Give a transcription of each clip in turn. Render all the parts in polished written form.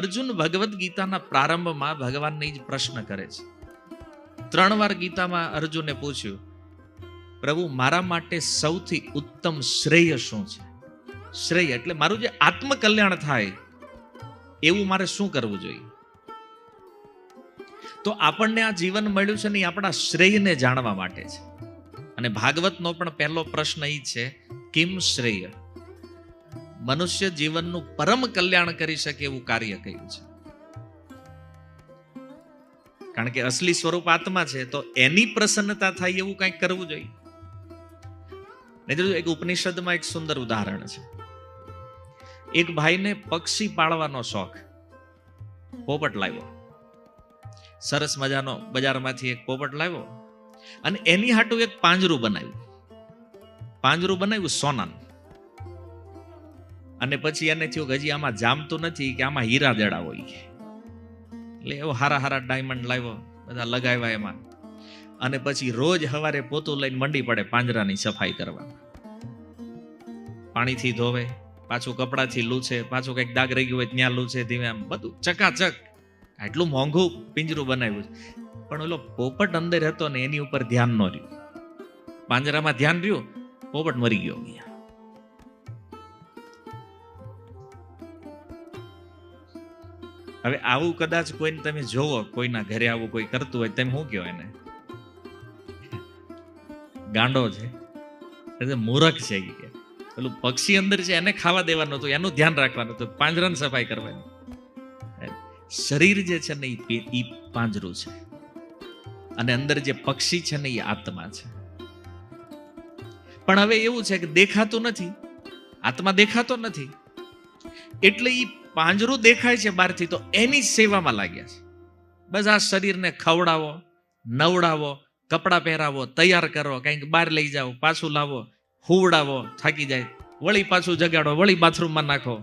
અર્જુન ભગવદ્ ગીતાના પ્રારંભમાં ભગવાનને જ પ્રશ્ન કરે છે. 3 વાર ગીતામાં અર્જુને પૂછ્યું, પ્રભુ મારા માટે સૌથી ઉત્તમ શ્રેય શું છે? શ્રેય એટલે મારું જે આત્મકલ્યાણ થાય એવું મારે શું કરવું જોઈએ? તો આપણને આ જીવન મળ્યું છે ને એ આપણા શ્રેયને જાણવા માટે છે. અને ભાગવતનો પણ પહેલો પ્રશ્ન એ છે, કિમ શ્રેય? મનુષ્ય જીવનનું પરમ કલ્યાણ કરી શકે એવું કાર્ય કયું છે? કારણ કે અસલી સ્વરૂપ આત્મા છે, તો એની પ્રસન્નતા થાય એવું કંઈક કરવું જોઈએ. એક ઉપનિષદમાં એક સુંદર ઉદાહરણ છે. એક ભાઈને પક્ષી પાળવાનો શોખ. પોપટ લાવ્યો, સરસ મજાનો બજારમાંથી એક પોપટ લાવ્યો અને એની હાટું એક પાંજરું બનાવ્યું સોનાનું. અને પછી એને થયું કે હજી આમાં જામતું નથી કે આમાં હીરા જડા હોય, એટલે એવો હારા ડાયમંડ લાવ્યો, બધા લગાવ્યા એમાં. અને પછી રોજ સવારે પોતું લઈને મંડી પડે પાંજરાની સફાઈ કરવા. પાણીથી ધોવે, પાછું કપડાથી લૂછે, પાછું કંઈક દાગ રહી ગયું હોય ત્યાં લૂછે, ધીમે આમ બધું ચકાચક. એટલું મોંઘું પિંજરું બનાવ્યું છે, પણ ઓલો પોપટ અંદર હતો ને એની ઉપર ધ્યાન ન રહ્યું. પાંજરામાં ધ્યાન રહ્યું, પોપટ મરી ગયો. હવે આવું કદાચ કોઈને તમે જોવો, કોઈના ઘરે આવું કોઈ કરતું હોય, તમે શું કહો એને? ગાંડો છે, મૂર્ખ છે. કે પેલું પક્ષી અંદર છે એને ખાવા દેવાનું હતું, એનું ધ્યાન રાખવાનું હતું, પાંજરાની સફાઈ કરવાની. શરીર જે છે ને એ પાંજરું છે, અને અંદર જે પક્ષી છે ને એ આત્મા છે. પણ હવે એવું છે કે દેખાતું નથી, આત્મા દેખાતો નથી, એટલે એ પાંજરું દેખાય છે બહારથી, તો એની સેવામાં લાગ્યા છે. બસ આ શરીરને ખવડાવો, નવડાવો, કપડાં પહેરાવો, તૈયાર કરો, કંઈક બહાર લઈ જાઓ, પાછું લાવો, હુવડાવો, થાકી જાય, વળી પાછું જગાડો, વળી બાથરૂમમાં નાખો,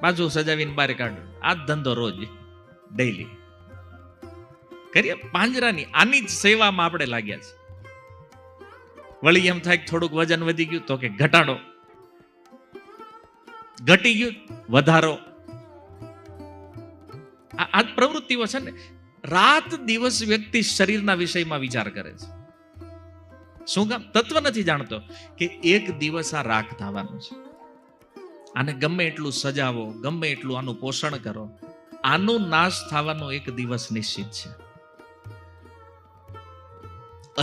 પાછું સજાવીને બહાર કાઢો. આ જ ધંધો રોજ ડેઈલી કરીએ. પાંજરાની આની જ સેવામાં આપણે લાગ્યા છે. વળી એમ થાય થોડુંક વજન વધી ગયું તો કે ઘટાડો, ઘટી ગયું વધારો. આ જ પ્રવૃત્તિઓ છે ને. રાત દિવસ વ્યક્તિ શરીરના વિષયમાં વિચાર કરે છે. શું કામ? તત્વ નથી જાણતો કે એક દિવસ આ રાખ થવાનું છે. આને ગમે એટલું સજાવો, ગમે એટલું આનું પોષણ કરો, આનું નાશ થવાનો એક દિવસ નિશ્ચિત છે.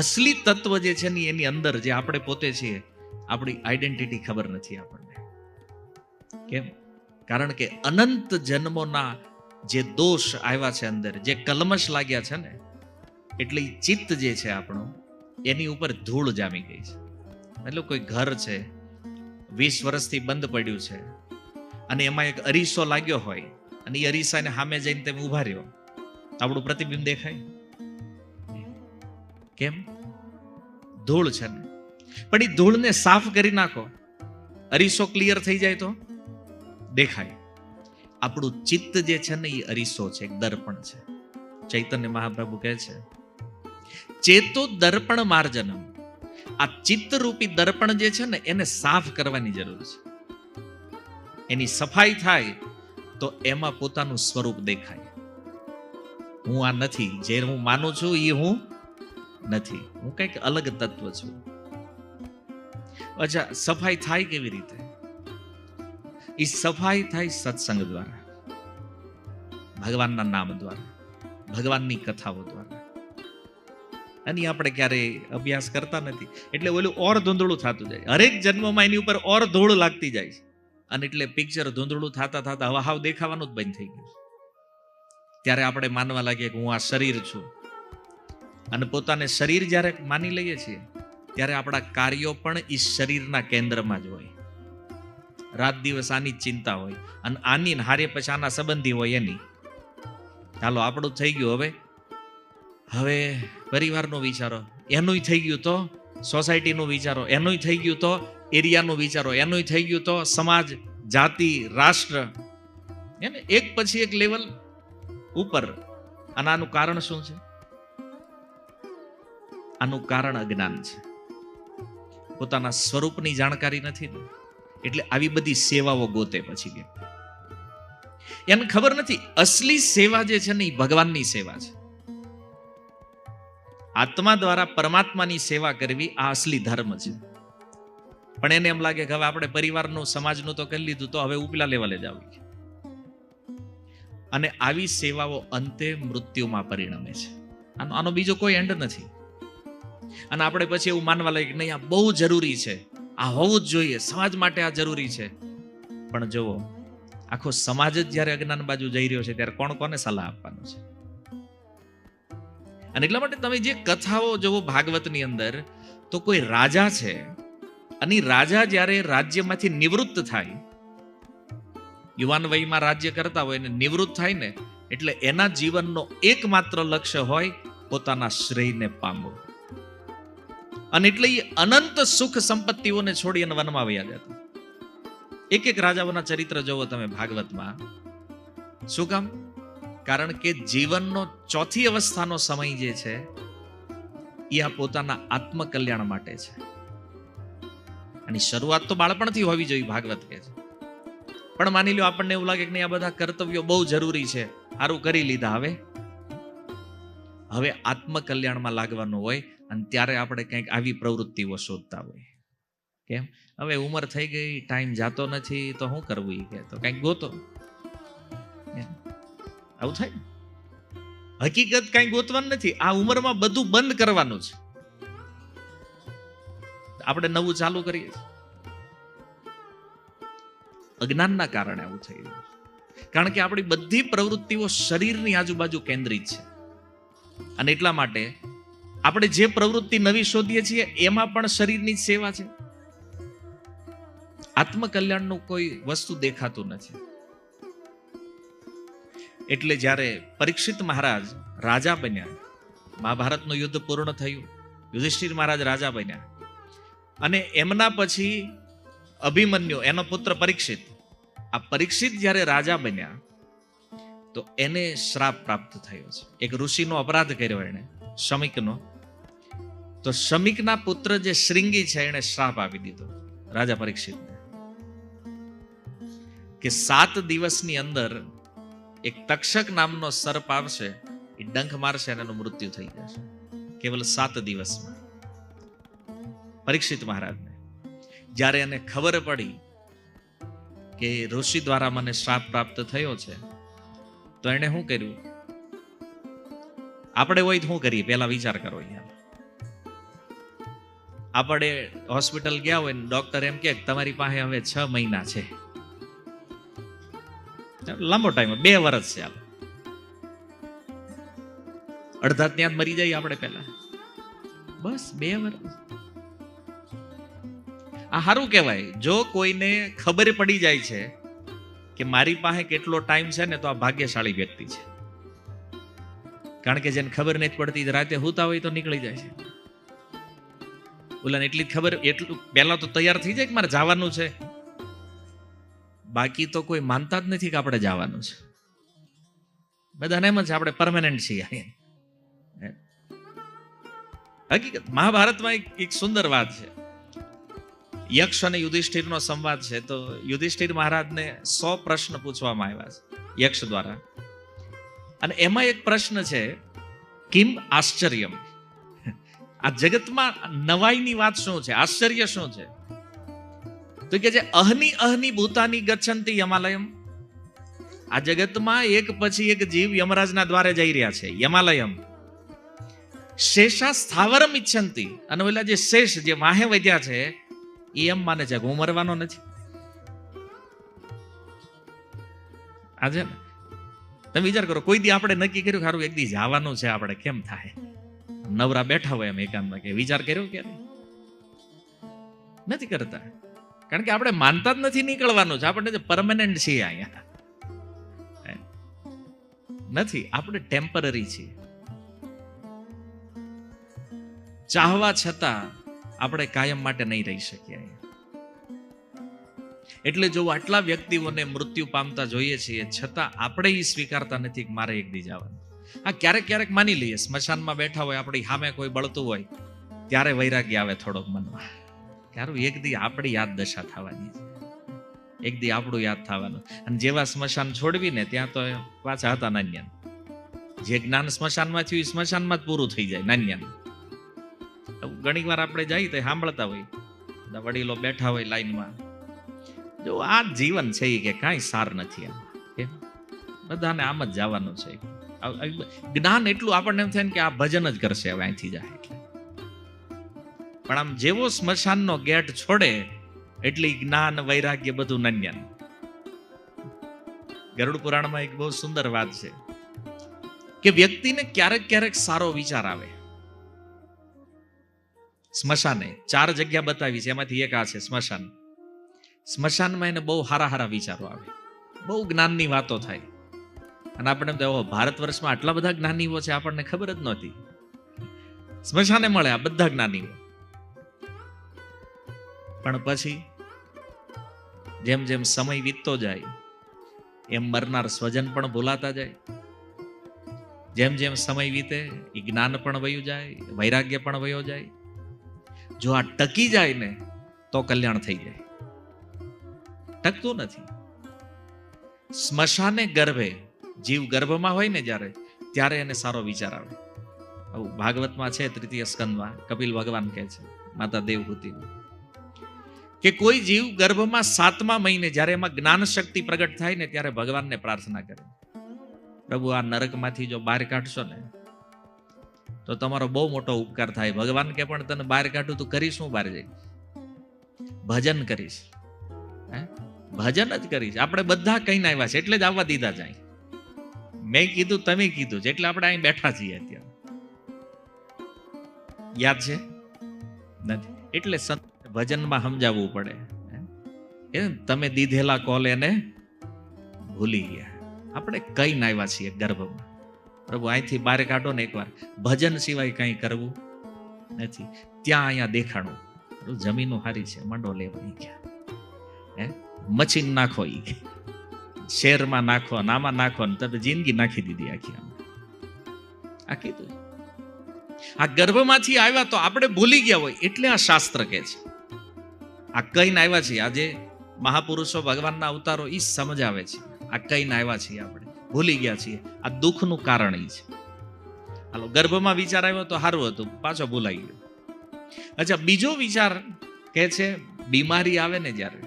અસલી તત્વ જે છે ને એની અંદર જે આપણે પોતે છીએ, આપણી આઈડેન્ટિટી ખબર નથી આપણને. કેમ? કારણ કે અનંત જન્મોના જે દોષ આવ્યા છે અંદર, જે કલમશ લાગ્યા છે ને, એટલે ચિત્ત જે છે આપણું, એની ઉપર ધૂળ જામી ગઈ છે. એટલે કોઈ ઘર છે 20 વર્ષથી બંધ પડ્યું છે, અને એમાં એક અરીસો લાગ્યો હોય, અને એ અરીસાને સામે જઈને તમે ઉભા રહ્યો, આપણું પ્રતિબિંબ દેખાય? કેમ? ધૂળ છે ને. પણ એ ધૂળને સાફ કરી નાખો, અરીસો ક્લિયર થઈ જાય તો દેખાય. આપણું ચિત્ત જે છે ને એ અરીસો છે, એક દર્પણ છે. ચૈતન્ય મહાપ્રભુ કહે છે, ચેતો દર્પણ માર્જનમ. આ ચિત્તરૂપી દર્પણ જે છે ને એને સાફ કરવાની જરૂર છે. એની સફાઈ થાય તો એમાં પોતાનું સ્વરૂપ દેખાય. હું આ નથી, જે હું માનું છું એ હું નથી, હું કંઈક અલગ તત્વ છું. અચ્છા, સફાઈ થાય કેવી રીતે? એ સફાઈ થાય સત્સંગ દ્વારા, ભગવાનના નામ દ્વારા, ભગવાનની કથાઓ દ્વારા. અને આપણે ક્યારેય અભ્યાસ કરતા નથી, એટલે ઓલું ઓર ધૂંધળું થતું જાય. હરેક જન્મમાં એની ઉપર ઓર ધૂળ લાગતી જાય છે, અને એટલે પિક્ચર ધૂંધળું થતા થતા હવા હાવ દેખાવાનું જ બંધ થઈ ગયું. ત્યારે આપણે માનવા લાગીએ કે હું આ શરીર છું. અને પોતાને શરીર જ્યારે માની લઈએ છીએ, ત્યારે આપણા કાર્યો પણ એ શરીરના કેન્દ્રમાં જ હોય. રાત દિવસ આની જ ચિંતા હોય, અને આની હારે પછી આના સંબંધી હોય એની. ચાલો આપણું થઈ ગયું, હવે પરિવારનું વિચારો, એનું થઈ ગયું તો સોસાયટીનું વિચારો, એનું થઈ ગયું તો એરિયાનું વિચારો, એનું થઈ ગયું તો સમાજ, જાતિ, રાષ્ટ્ર, એને એક પછી એક લેવલ ઉપર. અને આનું કારણ શું છે? આનું કારણ અજ્ઞાન છે. પોતાના સ્વરૂપની જાણકારી નથી ને, એટલે આવી બધી સેવાઓ ગોતે પછી. એને ખબર નથી અસલી સેવા જે છે ને એ ભગવાનની સેવા છે. આત્મા દ્વારા પરમાત્માની સેવા કરવી આ અસલી ધર્મ છે. પણ એને એમ લાગે કે હવે આપણે પરિવારનું સમાજનું તો કરી લીધું, તો હવે ઉપલા લેવલે જ આવી. અને આવી સેવાઓ અંતે મૃત્યુમાં પરિણમે છે. આનો બીજો કોઈ એન્ડ નથી. અને આપણે પછી એવું માનવા લાગે કે નહીં, આ બહુ જરૂરી છે, આ હોવું જ જોઈએ, સમાજ માટે આ જરૂરી છે. પણ જુઓ, આખો સમાજ જ જ્યારે અજ્ઞાન બાજુ જઈ રહ્યો છે ત્યારે કોણ કોને સલાહ આપવાનું છે? અને એટલા માટે તમે જે કથાઓ જુઓ ભાગવતની અંદર, તો કોઈ રાજા છે અને રાજા જ્યારે રાજ્યમાંથી નિવૃત્ત થાય, યુવાન વયમાં રાજ્ય કરતા હોય ને નિવૃત્ત થાય ને, એટલે એના જીવનનો એકમાત્ર લક્ષ્ય હોય પોતાના શ્રેયને પામવું. અને એટલે એ અનંત સુખ સંપત્તિઓને છોડી અને વનમાં વયા જતા. એક એક રાજાઓના ચરિત્ર જોવો તમે ભાગવતમાં. શું કામ? કારણ કે જીવનનો ચોથી અવસ્થાનો સમય જે છે એ આ પોતાના આત્મકલ્યાણ માટે છે. અને શરૂઆત તો બાળપણથી હોવી જોઈએ, ભાગવત કહે છે. પણ માની લો આપણને એવું લાગે કે નહીં, આ બધા કર્તવ્યો બહુ જરૂરી છે, સારું કરી લીધા, હવે આત્મકલ્યાણમાં લાગવાનું હોય. અને ત્યારે આપણે કંઈક આવી પ્રવૃત્તિઓ શોધતા હોય. કેમ? હવે ઉંમર થઈ ગઈ, ટાઈમ જાતો નથી, તો શું કરવું? એ કે તો કંઈક ગોતો. આવું થાય. હકીકત કંઈ ગોતવાનું નથી. આ ઉંમરમાં બધું બંધ કરવાનું છે. આપણે નવું ચાલુ કરીએ છીએ. અજ્ઞાનના કારણે આવું થઈ રહ્યું. કારણ કે આપણી બધી પ્રવૃત્તિઓ શરીરની આજુબાજુ કેન્દ્રિત છે. અને એટલા માટે આપણે જે પ્રવૃત્તિ નવી શોધીએ છીએ એમાં પણ શરીરની જ સેવા છે. આત્મકલ્યાણનું કોઈ વસ્તુ દેખાતું નથી. એટલે જ્યારે પરીક્ષિત મહારાજ રાજા બન્યા, મહાભારતનું યુદ્ધ પૂર્ણ થયું, યુધિષ્ઠિર મહારાજ રાજા બન્યા, અને એમના પછી અભિમન્યુ, એનો પુત્ર પરીક્ષિત, આ પરીક્ષિત જ્યારે રાજા બન્યા તો એને શ્રાપ પ્રાપ્ત થયો છે. એક ઋષિનો અપરાધ કર્યો એને, શમિકનો. તો શમિકના પુત્ર જે શ્રીંગી છે એને શ્રાપ આપી દીધો રાજા પરીક્ષિતને કે 7 દિવસની અંદર એક તક્ષક નામનો સર્પ આવશે, એ ડંખ મારશે અને એનું મૃત્યુ થઈ જશે, કેવલ 7 દિવસમાં. પરીક્ષિત મહારાજને જ્યારે એને ખબર પડી કે ઋષિ દ્વારા મને શ્રાપ પ્રાપ્ત થયો છે, તો એને શું કર્યું? આપણે હોય તો શું કરીએ? પહેલા વિચાર કરો. આપણે હોસ્પિટલ ગયા હોય ને ડોક્ટર એમ કે તમારી પાસે હવે 6 મહિના છે. લાંબો ટાઈમ, 2 વર્ષ છે. અડધા ત્યાં મરી જાય આપણે પહેલા. બસ 2 વર્ષ. આ સારું કહેવાય. જો કોઈને ખબર પડી જાય છે કે મારી પાસે કેટલો ટાઈમ છે ને, તો આ ભાગ્યશાળી વ્યક્તિ છે. કારણ કે જેને ખબર નથી પડતી, રાતે હુતા હોય તો નીકળી જાય છે. ઓલાને એટલી ખબર, એટલું પહેલા તો તૈયાર થઈ જાય કે મારે જવાનું છે. બાકી તો કોઈ માનતા જ નથી કે આપણે જવાનું છે. બધાને એમ જ છે આપણે પરમેનન્ટ છીએ. હકીકત મહાભારતમાં એક સુંદર વાત છે. યક્ષ અને યુધિષ્ઠિરનો સંવાદ છે. તો યુધિષ્ઠિર મહારાજને 100 પ્રશ્ન પૂછવામાં આવ્યા છે યક્ષ દ્વારા. અને એમાં એક પ્રશ્ન છે, કિમ આશ્ચર્યમ, આ જગતમાં નવાઈની વાત શું છે, આશ્ચર્ય શું છે? તો કે જે અહની ભૂતાની ગચ્છન્તિ યમાલયમ, આ જગતમાં એક પછી એક જીવ યમરાજના દ્વારે જઈ રહ્યા છે. યમાલયમ શેષા સ્થાવરમ ઈચ્છન્તિ, અને ઓલા જે શેષ, જે વાહે વધ્યા છે, એ એમ માને છે કે હું મરવાનો નથી. આજે ને તમે વિચાર કરો, કોઈ દી આપણે નક્કી કર્યું ખારું એક દી જવાનું છે આપણે, કેમ થાય? નવરા બેઠા હોય એમ એકાંતમાં, કે વિચાર કર્યો કે નથી કરતા? કારણ કે આપણે માનતા જ નથી નીકળવાનું છે. આપણે પરમેનન્ટ છીએ અહીંયા નથી, આપણે ટેમ્પરરી છીએ. ચાહવા છતાં આપણે કાયમ માટે નહીં રહી શકીએ. એટલે જો આટલા વ્યક્તિઓને મૃત્યુ પામતા જોઈએ છીએ, છતાં આપણે એ સ્વીકારતા નથી કે મારે એક દી જવાનું. હા, ક્યારેક ક્યારેક માની લઈએ, સ્મશાનમાં બેઠા હોય, આપણી સામે કોઈ બળતું હોય, ત્યારે વૈરાગ્ય આવે થોડોક મનમાં, ક્યારું એક દી આપણી યાદ દશા થવાની છે. એક દી આપણું યાદ થવાનું. અને જેવા સ્મશાન છોડવી ને ત્યાં તો પાછા હતા નાન્યા. જે જ્ઞાન સ્મશાનમાં થયું એ સ્મશાનમાં જ પૂરું થઈ જાય નાન્યા. ઘણી વાર આપણે જઈએ તો સાંભળતા હોય, બધા વડીલો બેઠા હોય લાઈનમાં, જો આ જીવન છે એ કે કાંઈ સાર નથી આમ, કેમ બધાને આમ જ જવાનું છે. જ્ઞાન એટલું આપણને એમ થાય ને કે આ ભજન જ કરશે હવે અહીંથી જાય એટલે. પણ આમ જેવો સ્મશાનનો ગેટ છોડે એટલે જ્ઞાન વૈરાગ્ય બધું નાન્યા. ગરુડ પુરાણમાં એક બહુ સુંદર વાત છે કે વ્યક્તિને ક્યારેક ક્યારેક સારો વિચાર આવે. સ્મશાને 4 જગ્યા બતાવી છે, એમાંથી એક આ છે સ્મશાન. સ્મશાનમાં એને બહુ હારા વિચારો આવે, બહુ જ્ઞાનની વાતો થાય. અને આપણે તો ભારત વર્ષમાં આટલા બધા જ્ઞાનીઓ છે આપણને ખબર જ નહોતી. સ્મશાને મળે આ બધા જ્ઞાનીઓ. પણ પછી જેમ જેમ સમય વીતતો જાય એમ મરનાર સ્વજન પણ ભૂલાતા જાય. જેમ જેમ સમય વીતે એ જ્ઞાન પણ વયું જાય, વૈરાગ્ય પણ વયો જાય. જો આ ટકી જાય ને તો કલ્યાણ થઈ જાય, ટકતું નથી. સ્મશાને ગર્ભે, જીવ ગર્ભમાં હોય ને જ્યારે, ત્યારે એને સારો વિચાર આવે. આવું ભાગવતમાં છે 3ય સ્કંદમાં કપિલ ભગવાન કહે છે માતા દેવહૂતિ કે કોઈ જીવ ગર્ભમાં 7મા મહિને જ્યારે એમાં જ્ઞાન શક્તિ પ્રગટ થાય ને ત્યારે ભગવાનને પ્રાર્થના કરે, પ્રભુ આ નરકમાંથી જો બહાર કાઢશો ને તો તમારો બહુ મોટો ઉપકાર થાય. ભગવાન કે પણ તને બહાર કાઢું તું કરીશ, હું બહાર જઈશ? ભજન કરીશ, ભજન જ કરીશ. આપણે બધા કહીને આવ્યા છે એટલે જ આવવા દીધા જાય. મેં કીધું, તમે કીધું છે એટલે આપણે અહીં બેઠા છીએ અત્યારે. યાદ છે નથી એટલે ભજનમાં સમજાવવું પડે. તમે દીધેલા કોલ એને ભૂલી ગયા. આપણે કઈ આવ્યા છીએ ગર્ભમાં, પ્રભુ અહીંથી બહાર કાઢો ને એકવાર. ભજન સિવાય કઈ કરવું નથી. ત્યાં અહીંયા દેખાણું, જમીનો હારી છે મંડો લેવા ગયા, મચીન નાખો, શેરમાં નાખો, નામાં નાખો ને તમે જિંદગી નાખી દીધી આખી. આ કીધું આ ગર્ભમાંથી આવ્યા તો આપણે ભૂલી ગયા હોય એટલે આ શાસ્ત્ર કહે છે આ કઈને આવ્યા છીએ. આજે મહાપુરુષો ભગવાનના અવતારો એ સમજાવે છે આ કઈને આવ્યા છીએ, આપણે ભૂલી ગયા છીએ. આ દુઃખનું કારણ એ છે. હાલો, ગર્ભમાં વિચાર આવ્યો તો સારું હતું, પાછો ભૂલાઈ ગયો. અચ્છા, બીજો વિચાર કે છે બીમારી આવે ને જ્યારે,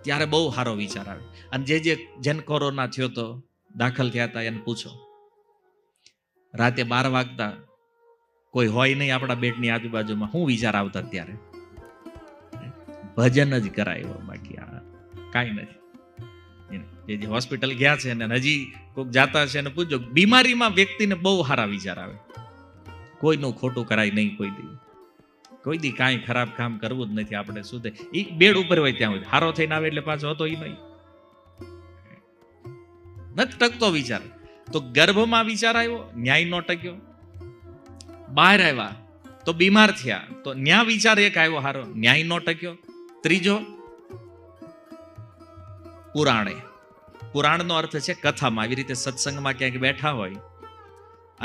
ત્યારે બહુ સારો વિચાર આવે. અને જેને કોરોના થયો તો દાખલ થયા હતા એને પૂછો, રાતે 12 વાગતા કોઈ હોય નહીં આપણા બેડની આજુબાજુમાં, શું વિચાર આવતા ત્યારે? ભજન જ કરાયો, બાકી કાંઈ નથી. જે હોસ્પિટલ ગયા છે ને હજી કોઈક જાતા છે ને પૂછજો, બીમારીમાં વ્યક્તિને બહુ સારા વિચાર આવે. કોઈનું ખોટું કરાય નહીં, કોઈ દી કાંઈ ખરાબ કામ કરવું જ નથી. આપણે શું થાય, એ બેડ ઉપર હોય ત્યાં હોય, હારો થઈને આવે એટલે પાછો હતો એ નહીં, નથી ટકતો વિચાર. તો ગર્ભમાં વિચાર આવ્યો, ન્યાય નો ટક્યો. બહાર આવ્યા તો બીમાર થયા તો ન્યા વિચાર એક આવ્યો હારો, ન્યાય નો ટક્યો. ત્રીજો પુરાણે. પુરાણનો અર્થ છે કથામાં. આવી રીતે સત્સંગમાં ક્યાંક બેઠા હોય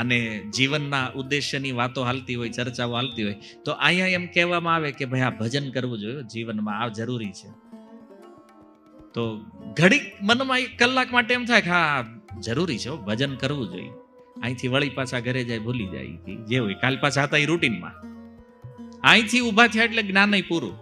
અને જીવનના ઉદ્દેશ્યની વાતો હાલતી હોય, ચર્ચાઓ હાલતી હોય, તો અહીંયા એમ કહેવામાં આવે કે ભાઈ આ ભજન કરવું જોઈએ જીવનમાં, આ જરૂરી છે. તો ઘડીક મનમાં 1 કલાક માટે એમ થાય કે હા જરૂરી છે, ભજન કરવું જોઈએ. અહીંથી વળી પાછા ઘરે જાય, ભૂલી જાય જે હોય. કાલ પાછા હતા એ રૂટીનમાં. અહીંથી ઊભા થયા એટલે જ્ઞાન પૂરું.